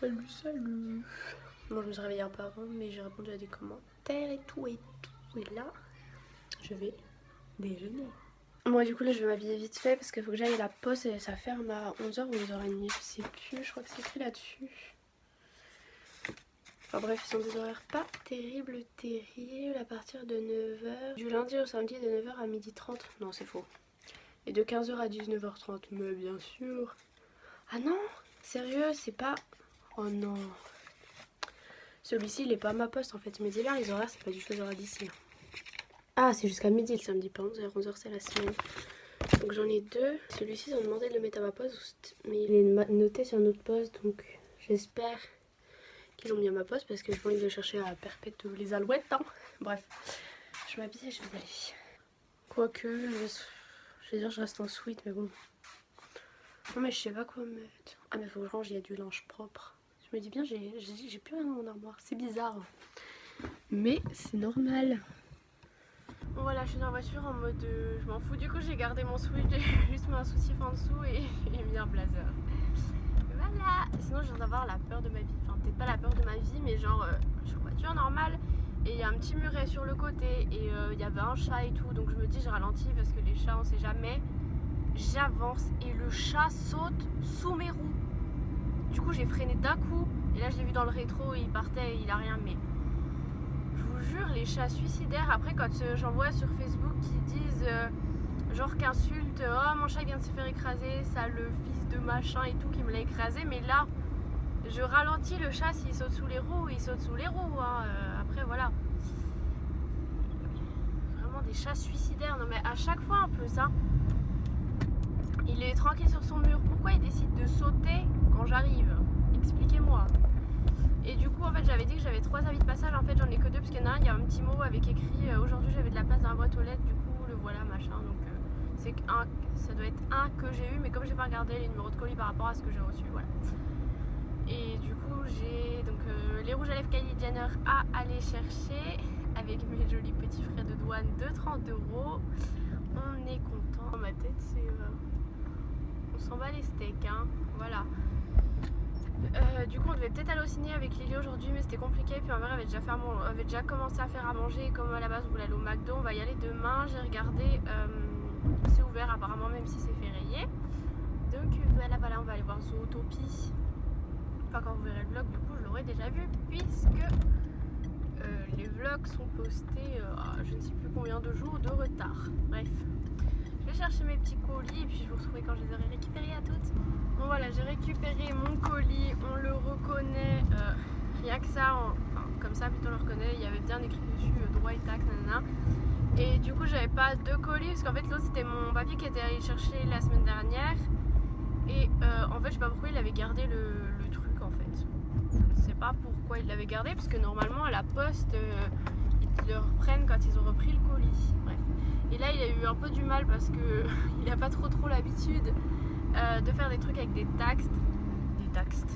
Salut, salut. Bon, je me suis réveillée un peu avant, mais j'ai répondu à des commentaires et tout et tout. Et là, je vais déjeuner. Bon, du coup, là, je vais m'habiller vite fait parce qu'il faut que j'aille à la poste et ça ferme à 11h ou 11h30. Je sais plus, je crois que c'est écrit là-dessus. Enfin bref, ils sont des horaires pas terribles à partir de 9h. Du lundi au samedi de 9h à 12h30. Non, c'est faux. Et de 15h à 19h30. Mais bien sûr. Ah non, sérieux, c'est pas... Oh non. Celui-ci, il est pas à ma poste en fait. Mais dis-leur, les horaires, c'est pas du tout les horaires d'ici. Ah, c'est jusqu'à midi le samedi, pas 11h. 11h, c'est la semaine. Donc j'en ai deux. Celui-ci, ils ont demandé de le mettre à ma poste, mais il est noté sur notre poste. Donc j'espère qu'ils ont mis à ma poste parce que je vais le chercher à Perpète les Alouettes. Hein. Bref, je m'habille et je vais y aller. Quoique, je vais dire, je reste en sweat, mais bon. Non, mais je sais pas quoi mettre. Ah, mais faut que je range, il y a du linge propre. Je me dis bien, j'ai plus rien dans mon armoire. C'est bizarre. Mais c'est normal. Bon voilà, je suis dans la voiture en mode je m'en fous. Du coup, j'ai gardé mon sweat, j'ai juste mis un soutif en dessous et mis un blazer. Voilà. Sinon, je viens d'avoir la peur de ma vie. Enfin, peut-être pas la peur de ma vie, mais genre, je suis en voiture normale et il y a un petit muret sur le côté et il y avait un chat et tout. Donc je me dis, je ralentis parce que les chats, on sait jamais. J'avance et le chat saute sous mes roues. Du coup, j'ai freiné d'un coup et là, je l'ai vu dans le rétro, il partait, il a rien, mais je vous jure, les chats suicidaires. Après, quand j'en vois sur Facebook qui disent genre qu'insultent, oh mon chat vient de se faire écraser, ça le fils de machin et tout qui me l'a écrasé, mais là, je ralentis le chat s'il saute sous les roues, il saute sous les roues. Hein. Après, voilà. Vraiment des chats suicidaires. Non, mais à chaque fois un peu ça. Il est tranquille sur son mur. Pourquoi il décide de sauter quand j'arrive? Expliquez-moi. Et du coup, en fait, j'avais dit que j'avais 3 avis de passage. En fait, j'en ai que 2 parce qu'il y en a un, il y a un petit mot avec écrit aujourd'hui j'avais de la place dans la boîte aux lettres. Du coup, le voilà, machin. Donc, c'est un, ça doit être un que j'ai eu, mais comme j'ai pas regardé les numéros de colis par rapport à ce que j'ai reçu, voilà. Et du coup, j'ai donc les rouges à lèvres Kylie Jenner à aller chercher avec mes jolis petits frais de douane de 30 €. On est content. Dans ma tête, c'est on s'en bat les steaks, hein. Voilà. Du coup, on devait peut-être aller au ciné avec Lily aujourd'hui, mais c'était compliqué. Puis ma mère avait déjà commencé à faire à manger. Et comme à la base, on voulait aller au McDo, on va y aller demain. J'ai regardé, c'est ouvert apparemment, même si c'est férié. Donc voilà, on va aller voir Zootopie. Enfin, quand vous verrez le vlog, du coup, je l'aurai déjà vu, puisque les vlogs sont postés à je ne sais plus combien de jours de retard. Bref. Je vais chercher mes petits colis et puis je vous retrouverai quand je les aurai récupérés à toutes. Bon voilà, j'ai récupéré mon colis, on le reconnaît, rien que ça, enfin, comme ça plutôt on le reconnaît, il y avait bien écrit dessus droit et taxe, nanana. Et du coup j'avais pas 2 colis parce qu'en fait l'autre c'était mon papy qui était allé chercher la semaine dernière. Et en fait je sais pas pourquoi il avait gardé le truc en fait. Je sais pas pourquoi il l'avait gardé parce que normalement à la poste ils le reprennent quand ils ont repris le colis. Bref. Et là il a eu un peu du mal parce que il a pas trop l'habitude de faire des trucs avec des taxes,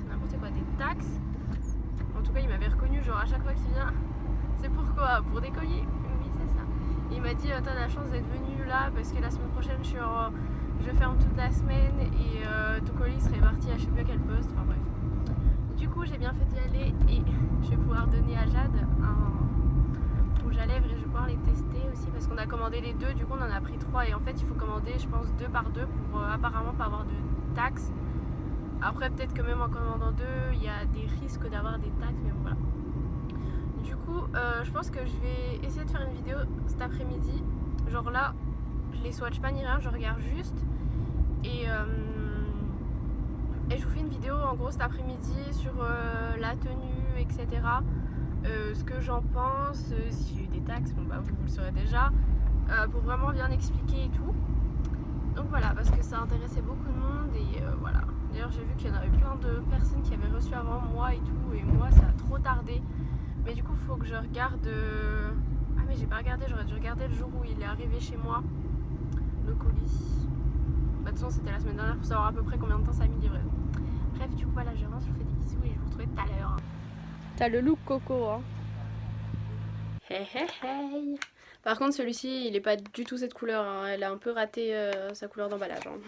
n'importe quoi, des taxes. En tout cas il m'avait reconnu genre à chaque fois qu'il vient. C'est pourquoi? Pour des colis? Oui c'est ça. Et il m'a dit t'as la chance d'être venu là parce que la semaine prochaine je ferme toute la semaine et ton colis serait parti à je sais plus à quel poste, enfin bref. Du coup j'ai bien fait d'y aller et je vais pouvoir donner à Jade un rouge à lèvres et je vais pouvoir les tester aussi parce qu'on a commandé les 2, du coup on en a pris 3 et en fait il faut commander je pense 2 par 2 pour apparemment pas avoir de taxes. Après peut-être que même en commandant 2 il y a des risques d'avoir des taxes, mais bon voilà. Du coup je pense que je vais essayer de faire une vidéo cet après-midi, genre là je les swatch pas ni rien, je regarde juste et je vous fais une vidéo en gros cet après-midi sur la tenue, etc. Ce que j'en pense, si j'ai eu des taxes, bon bah vous le saurez déjà, pour vraiment bien expliquer et tout. Donc voilà, parce que ça intéressait beaucoup de monde et voilà. D'ailleurs j'ai vu qu'il y en avait plein de personnes qui avaient reçu avant moi et tout, et moi ça a trop tardé. Mais du coup il faut que je regarde... Ah mais j'ai pas regardé, j'aurais dû regarder le jour où il est arrivé chez moi, le colis. Bah de toute façon c'était la semaine dernière pour savoir à peu près combien de temps ça a mis de livraison. Bref, du coup voilà, je rentre, je vous fais des bisous et je vous retrouve tout à l'heure. T'as le look coco, hein. Hey hey hey. Par contre celui-ci il est pas du tout cette couleur, hein. Elle a un peu raté sa couleur d'emballage, hein.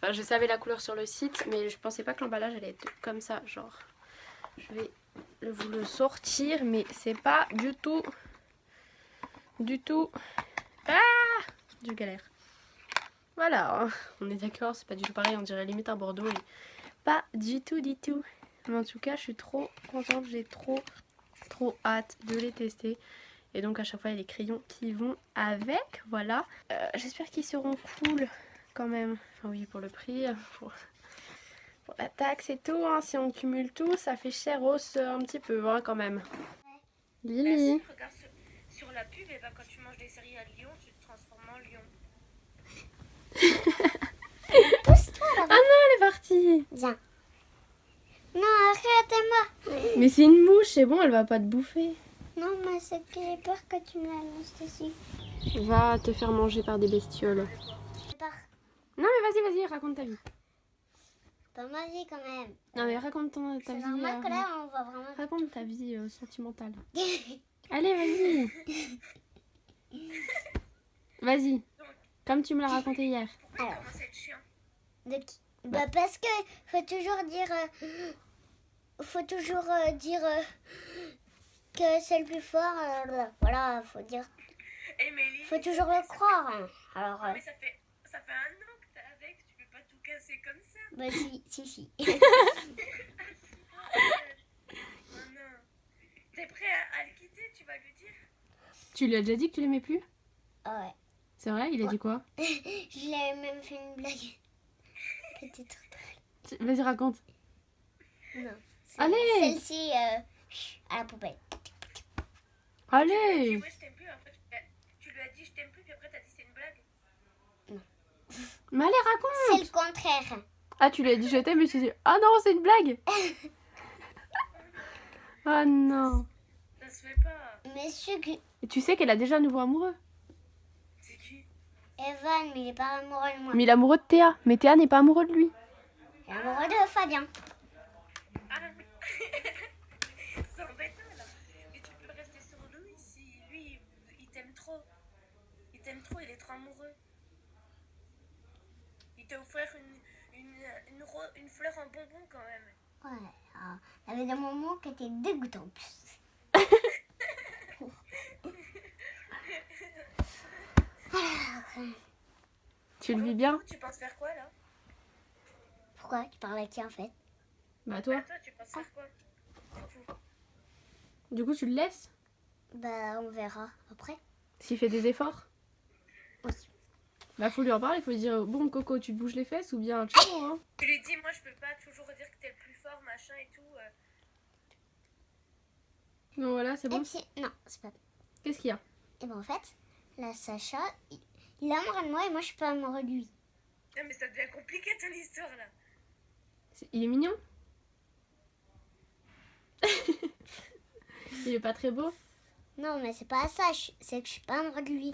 Enfin, je savais la couleur sur le site, mais je pensais pas que l'emballage allait être comme ça, genre. Je vais vous le sortir, mais c'est pas du tout... Ah, je galère. Voilà, on est d'accord, c'est pas du tout pareil, on dirait limite un Bordeaux. Et pas du tout. Mais en tout cas, je suis trop contente, j'ai trop hâte de les tester. Et donc à chaque fois, il y a les crayons qui vont avec, voilà. J'espère qu'ils seront cool quand même. Enfin, oui, pour le prix, pour la taxe et tout, hein. Si on cumule tout, ça fait cher hausse un petit peu, hein, quand même. Lily. Bah, si, regarde sur la pub, et bah, quand tu manges des céréales Lion, tu te transformes en lion. Pousse-toi là-bas. Ah non, elle est partie. Viens. Non, arrête-moi. Mais c'est une mouche, c'est bon, elle va pas te bouffer. Non, mais c'est que j'ai peur que tu me la lances dessus. Va te faire manger par des bestioles. J'ai peur. Non mais vas-y, raconte ta vie. Pas ma vie quand même. Non mais raconte ta C'est vie. normal que là, on voit vraiment... Raconte ta vie sentimentale. Allez, vas-y. Comme tu me l'as raconté hier. Alors, Comment c'est chiant. de qui Bah parce que faut toujours dire... que c'est le plus fort. Voilà, faut dire... Eh, mais Lily, Faut toujours le croire. Hein. Alors, mais ça fait 1 an que t'es avec, tu peux pas tout casser comme ça. bah si. Oh non. T'es prêt à le quitter, tu vas lui dire? Tu lui as déjà dit que tu l'aimais plus? Ah ouais. C'est vrai, il a dit quoi? Je lui ai même fait une blague. Peut-être. Vas-y, raconte. Non. Allez. Celle-ci, à la poubelle. Tu lui as Allez. dit, ouais, je t'aime plus, après tu lui as dit je t'aime plus, puis après t'as dit c'est une blague. Mais allez, C'est raconte. le contraire. Ah, tu lui as dit je t'aime et tu t'es dit ah non, c'est une blague. Ah non. Ça se fait pas. Monsieur Et tu sais qu'elle a déjà un nouveau amoureux. C'est qui? Evan, mais il est pas amoureux de moi. Mais il est amoureux de Théa. Mais Théa n'est pas amoureux de lui. Il est amoureux de Fabien. Ah. C'est embêtant là. Mais tu peux rester sur lui si lui il t'aime trop. Il t'aime trop, il est trop amoureux. Il t'a offert une fleur en bonbon quand même. Ouais. Alors, il y avait des moments qui étaient dégoûtants en plus. Tu le vis bien? Tu penses faire quoi là? Pourquoi? Tu parles à qui en fait? Bah toi. Toi, tu penses faire quoi? Du coup, tu le laisses? Bah, on verra après. S'il fait des efforts? Oui. Bah faut lui en parler, faut lui dire bon Coco, tu te bouges les fesses ou bien ciao, hein. Tu lui dis, moi je peux pas toujours dire que t'es le plus fort, machin et tout. Non voilà, c'est Et bon. puis, non, c'est pas. Qu'est-ce qu'il y a? Et ben en fait, là, Sacha, il est amoureux de moi et moi je suis pas amoureux de lui. Non mais ça devient compliqué ton histoire là. Il est mignon. Il est pas très beau. Non, mais c'est pas ça, c'est que je suis pas amoureux de lui.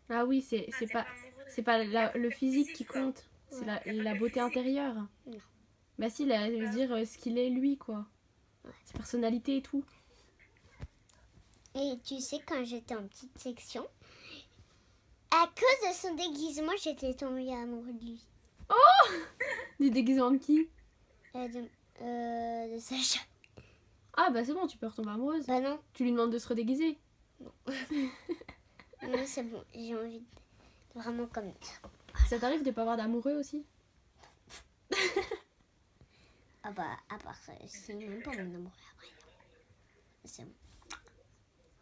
Ah oui, c'est pas amoureux. c'est pas le physique qui quoi. compte, c'est Ouais. la beauté intérieure. Non. Bah si, ça veut dire ce qu'il est lui quoi. Ouais. Sa personnalité et tout. Et tu sais, quand j'étais en petite section, à cause de son déguisement, j'étais tombée amoureuse de lui. Du déguisement de qui? De Sacha. Ah bah c'est bon, tu peux retomber amoureuse. Bah non, Tu lui demandes de se redéguiser. non c'est bon, j'ai envie de vraiment comme ça. Ça t'arrive de pas avoir d'amoureux aussi? Ah bah, à part ça, c'est même pas mon amoureux. C'est bon.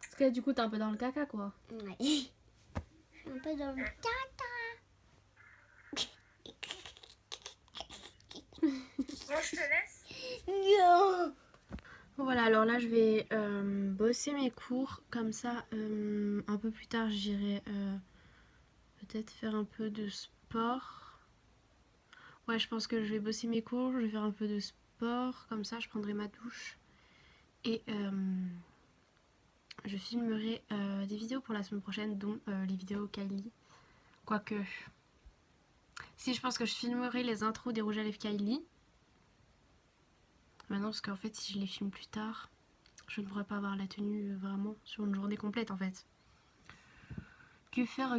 Parce que du coup t'es un peu dans le caca quoi. Ouais. Un peu dans le caca. Bon, je te laisse. Non. Voilà, alors là je vais bosser mes cours, comme ça un peu plus tard j'irai peut-être faire un peu de sport. Ouais, je pense que je vais bosser mes cours, je vais faire un peu de sport, comme ça je prendrai ma douche et je filmerai des vidéos pour la semaine prochaine, dont les vidéos Kylie. Quoique, si je pense que je filmerai les intros des rouges à lèvres Kylie. Maintenant, parce qu'en fait, si je les filme plus tard, je ne pourrais pas avoir la tenue vraiment sur une journée complète en fait. Que faire?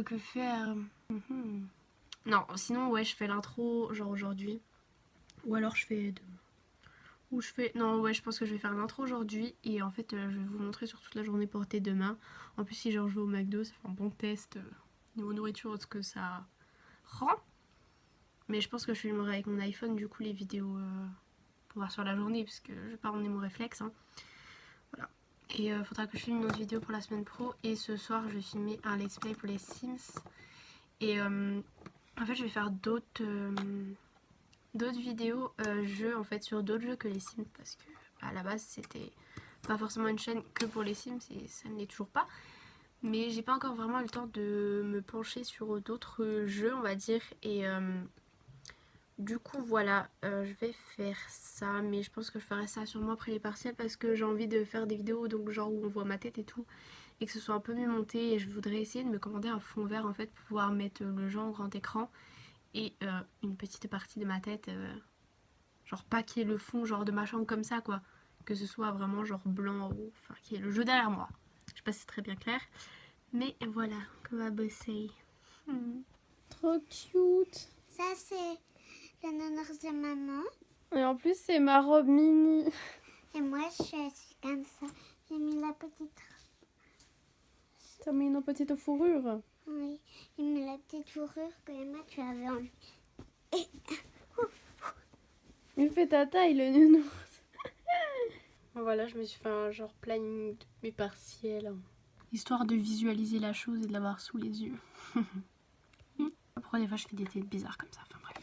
Non, sinon ouais je fais l'intro genre aujourd'hui. Ou alors je fais demain. Ou je fais... Non ouais je pense que je vais faire l'intro aujourd'hui. Et en fait je vais vous montrer sur toute la journée portée demain. En plus si genre je vais au McDo, ça fait un bon test niveau nourriture, ce que ça rend. Mais je pense que je filmerai avec mon iPhone du coup les vidéos pour voir sur la journée. Parce que je vais pas emmener mon réflexe. Hein. Voilà. Et faudra que je filme une autre vidéo pour la semaine pro. Et ce soir je vais filmer un let's play pour les Sims. Et en fait je vais faire d'autres vidéos jeux en fait sur d'autres jeux que les Sims. Parce que à la base c'était pas forcément une chaîne que pour les Sims et ça ne l'est toujours pas. Mais j'ai pas encore vraiment eu le temps de me pencher sur d'autres jeux on va dire. Et du coup voilà, je vais faire ça, mais je pense que je ferai ça sûrement après les partiels parce que j'ai envie de faire des vidéos donc genre où on voit ma tête et tout et que ce soit un peu mieux monté et je voudrais essayer de me commander un fond vert en fait pour pouvoir mettre le jeu en grand écran et une petite partie de ma tête, genre pas qu'il y ait le fond genre de ma chambre comme ça quoi, que ce soit vraiment genre blanc ou enfin qu'il y ait le jeu derrière moi. Je sais pas si c'est très bien clair, mais voilà, on va bosser. Trop cute. Ça, c'est le nounours de maman. Et en plus, c'est ma robe mini. Et moi, je suis comme ça. J'ai mis la petite... T'as mis une petite fourrure. Oui, j'ai mis la petite fourrure que Emma, tu avais envie. Il fait ta taille, le nounours. Voilà, je me suis fait un genre planning de mes partiels. Histoire de visualiser la chose et de l'avoir sous les yeux. Après, des fois, je fais des têtes bizarres comme ça. Enfin, bref.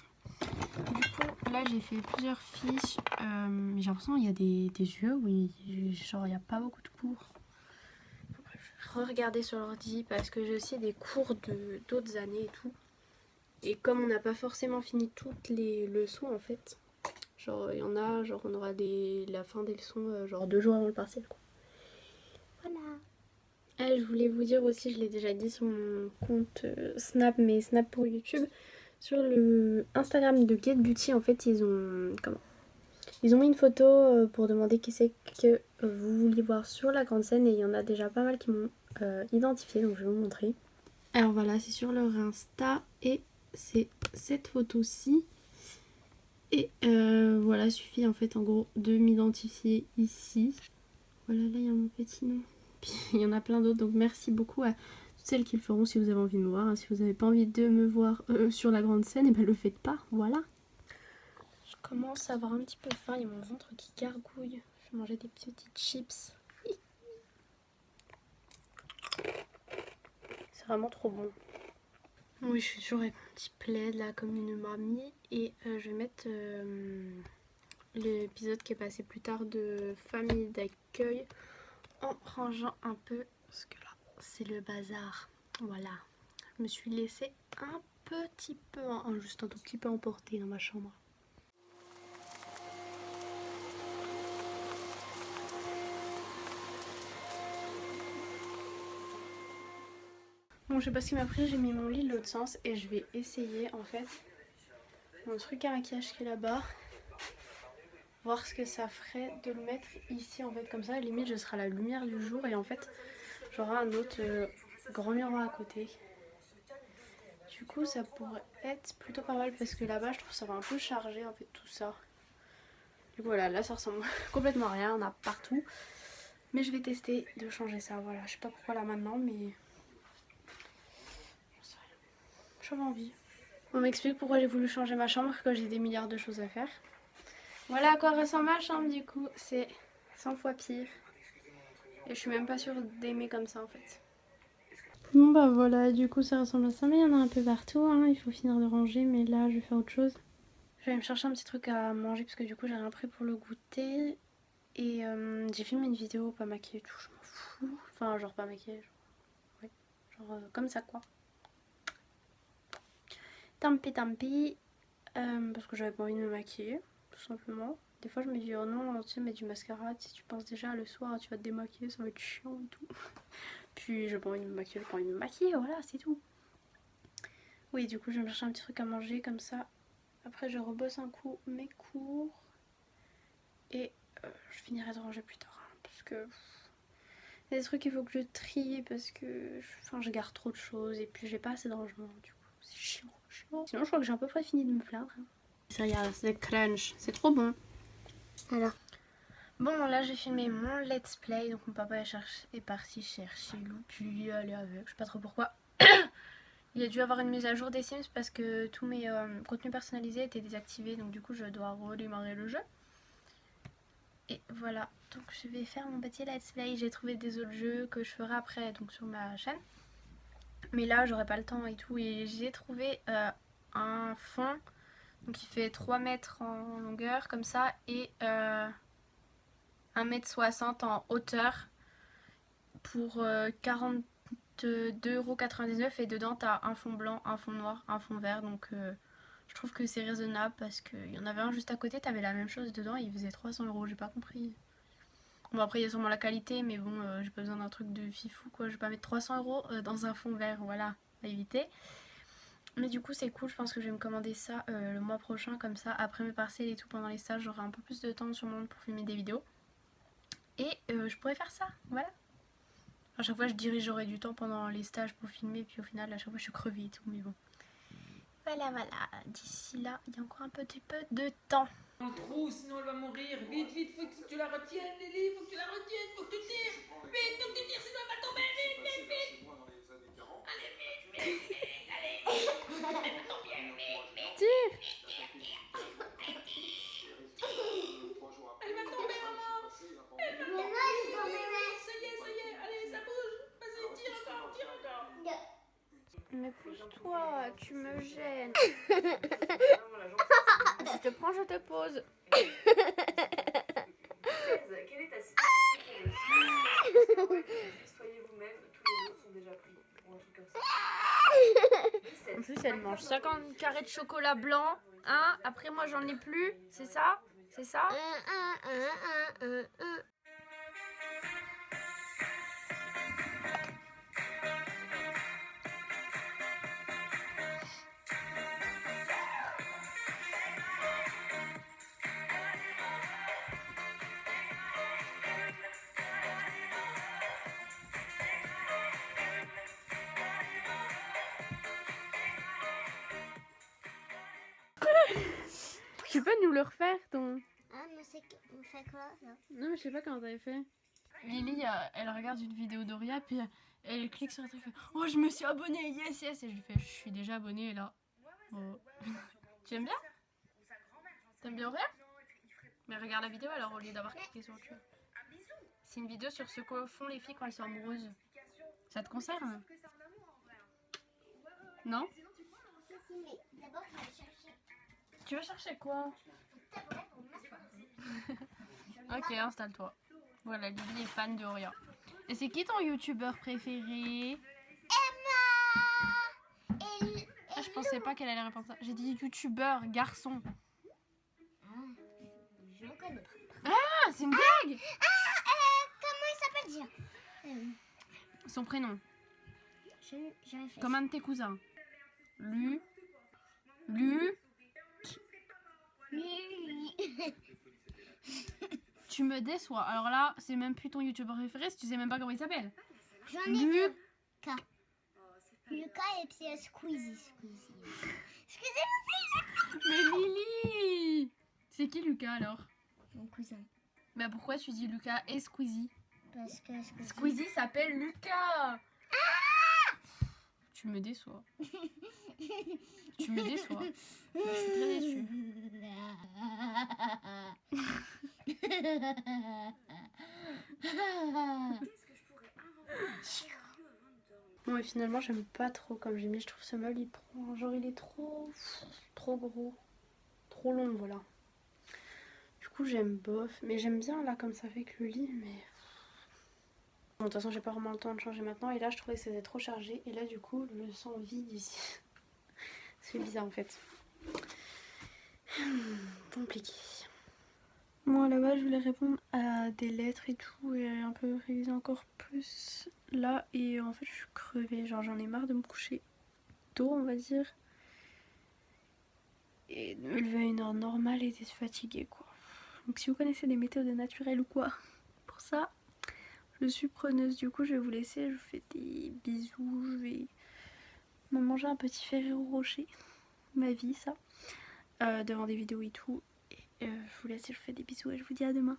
Du coup, là, j'ai fait plusieurs fiches. J'ai l'impression qu'il y a des yeux. Oui, genre, il n'y a pas beaucoup de cours. Je vais re-regarder sur l'ordi parce que j'ai aussi des cours d'autres années et tout. Et comme on n'a pas forcément fini toutes les leçons, en fait, genre, il y en a, genre, on aura la fin des leçons, genre 2 jours avant le partiel, quoi. Voilà. Je voulais vous dire aussi, je l'ai déjà dit sur mon compte Snap, mais Snap pour YouTube, sur le Instagram de Get Beauty, en fait, ils ont mis une photo pour demander qui c'est que vous vouliez voir sur la grande scène et il y en a déjà pas mal qui m'ont identifié, donc je vais vous montrer. Alors voilà, c'est sur leur Insta et c'est cette photo-ci. Et voilà, suffit en fait en gros de m'identifier ici. Voilà, là il y a mon petit nom. Puis il y en a plein d'autres, donc merci beaucoup à toutes celles qui le feront si vous avez envie de me voir. Si vous n'avez pas envie de me voir sur la grande scène, et ben le faites pas, voilà. Je commence à avoir un petit peu faim, il y a mon ventre qui gargouille. Je vais manger des petites chips. C'est vraiment trop bon. Oui, je suis toujours avec mon petit plaid là comme une mamie. Et je vais mettre l'épisode qui est passé plus tard de famille d'accueil en rangeant un peu parce que là c'est le bazar. Voilà, je me suis laissée un petit peu, juste un tout petit peu emportée dans ma chambre. Bon, je sais pas ce qui m'a pris, j'ai mis mon lit de l'autre sens et je vais essayer en fait mon truc à maquillage qui est là-bas. Voir ce que ça ferait de le mettre ici en fait, comme ça limite je serai à la lumière du jour et en fait j'aurai un autre grand miroir à côté. Du coup ça pourrait être plutôt pas mal parce que là-bas je trouve ça va un peu chargé en fait tout ça. Du coup voilà, là ça ressemble complètement à rien, on a partout. Mais je vais tester de changer ça, voilà, je sais pas pourquoi là maintenant mais j'avais envie. On m'explique pourquoi j'ai voulu changer ma chambre quand j'ai des milliards de choses à faire. Voilà à quoi ressemble ma chambre du coup, c'est 100 fois pire. Et je suis même pas sûre d'aimer comme ça en fait. Bon bah voilà, du coup ça ressemble à ça, mais il y en a un peu partout, hein. Il faut finir de ranger, mais là je vais faire autre chose. Je vais me chercher un petit truc à manger parce que du coup j'ai rien pris pour le goûter. Et j'ai filmé une vidéo pas maquillée et tout, je m'en fous. Enfin genre pas maquillée, genre comme ça quoi. Tant pis, parce que j'avais pas envie de me maquiller, tout simplement. Des fois je me dis oh non, tu sais, mets du mascara, si tu penses déjà le soir tu vas te démaquiller, ça va être chiant et tout. Puis j'ai pas envie de me maquiller, j'ai pas envie de me maquiller, voilà, c'est tout. Oui, du coup je vais me chercher un petit truc à manger comme ça. Après je rebosse un coup mes cours. Et je finirai de ranger plus tard. Hein, parce que il y a des trucs qu'il faut que je trie parce que je garde trop de choses. Et puis j'ai pas assez de rangement du coup. C'est chiant. chaud. Sinon je crois que j'ai à peu près fini de me plaindre. Ça y est, c'est crunch, c'est trop bon. Alors. Bon là j'ai filmé mon let's play, donc mon papa est parti chercher Lou, puis il est allé avec, je sais pas trop pourquoi. Il a dû avoir une mise à jour des Sims parce que tous mes contenus personnalisés étaient désactivés, donc du coup je dois redémarrer le jeu. Et voilà, donc je vais faire mon petit let's play. J'ai trouvé des autres jeux que je ferai après donc sur ma chaîne. Mais là j'aurai pas le temps et tout. Et j'ai trouvé un fond donc il fait 3 mètres en longueur comme ça et 1,60 m en hauteur pour 42,99 € et dedans t'as un fond blanc, un fond noir, un fond vert. Donc je trouve que c'est raisonnable parce qu'il y en avait un juste à côté, t'avais la même chose dedans et il faisait 300 €, j'ai pas compris. Bon après il y a sûrement la qualité mais bon j'ai pas besoin d'un truc de fifou quoi, je vais pas mettre 300 € dans un fond vert, voilà, à éviter. Mais du coup c'est cool, je pense que je vais me commander ça le mois prochain, comme ça après mes partiels et tout pendant les stages j'aurai un peu plus de temps sûrement pour filmer des vidéos. Et je pourrais faire ça, voilà. À chaque fois je dirais j'aurai du temps pendant les stages pour filmer, puis au final à chaque fois je suis crevée et tout, mais bon. Voilà, d'ici là, il y a encore un petit peu de temps. Dans le trou, sinon elle va mourir. Vite, vite, faut que tu la retiennes, Lily, faut que tu la retiennes, faut que tu tires. Vite, faut que tu tires, sinon elle va tomber. Vite, vite, vite. Allez, vite, vite, vite, allez. Elle va tomber, vite, vite. Tire. Elle va tomber, maman. Elle va tomber. Ça y est, allez, ça bouge. Vas-y, tire encore, tire encore. Mais pousse-toi, tu me gênes. Si je te prends, je te pose. Quelle est ta situation? Soyez vous-même, tous les autres sont déjà pris. Ou un truc comme ça. En plus, elle mange 50 carrés de chocolat blanc. Hein, après, moi, j'en ai plus. C'est ça? C'est ça? Tu peux nous le refaire, ton... Ah, mais on fait quoi là? Non, mais je sais pas comment t'avais fait. Lily, elle regarde une vidéo d'Oria, puis elle clique sur un truc, elle fait oh, je me suis abonnée, yes, yes. Et je lui fais, je suis déjà abonnée là. Oh. Tu aimes bien? T'aimes bien Oria? Mais regarde la vidéo alors au lieu d'avoir cliqué sur autre chose. C'est une vidéo sur ce que font les filles quand elles sont amoureuses. Ça te concerne? Non? Si, mais d'abord, je vais chercher Tu vas chercher quoi? un tabouret pour m'asseoir. Ok, installe-toi. Voilà, Lily est fan de Oria. Et c'est qui ton youtubeur préféré? Emma. Ah, je pensais pas qu'elle allait répondre ça. J'ai dit youtubeur, garçon. Je le connais. Ah, c'est une blague! Comment il s'appelle déjà? Son prénom, Je réfléchis. comme un de tes cousins. Lu. Tu me déçois. Alors là, c'est même plus ton youtubeur préféré si tu sais même pas comment il s'appelle. J'en ai deux. Lucas et puis Squeezie. Mais Lily! C'est qui Lucas alors? Mon cousin. Mais pourquoi tu dis Lucas et Squeezie? Parce que Squeezie s'appelle Lucas! Tu me déçois. Tu me déçois. Je suis très déçue. Bon et finalement j'aime pas trop comme j'ai mis, je trouve ce meuble il prend, genre il est trop gros, trop long voilà. Du coup j'aime bof, mais j'aime bien là comme ça fait que le lit, mais bon, de toute façon j'ai pas vraiment le temps de changer maintenant et là je trouvais que c'était trop chargé et là du coup je me sens vide ici. C'est bizarre en fait. Compliqué. Moi là-bas je voulais répondre à des lettres et tout et un peu réviser encore plus là et en fait je suis crevée, genre j'en ai marre de me coucher tôt on va dire et de me lever à une heure normale et d'être fatiguée quoi. Donc si vous connaissez des méthodes naturelles ou quoi pour ça, je suis preneuse. Du coup je vais vous laisser, je vous fais des bisous, je vais me manger un petit Ferrero Rocher ma vie ça, devant des vidéos et tout. Et je vous laisse, je vous fais des bisous et je vous dis à demain.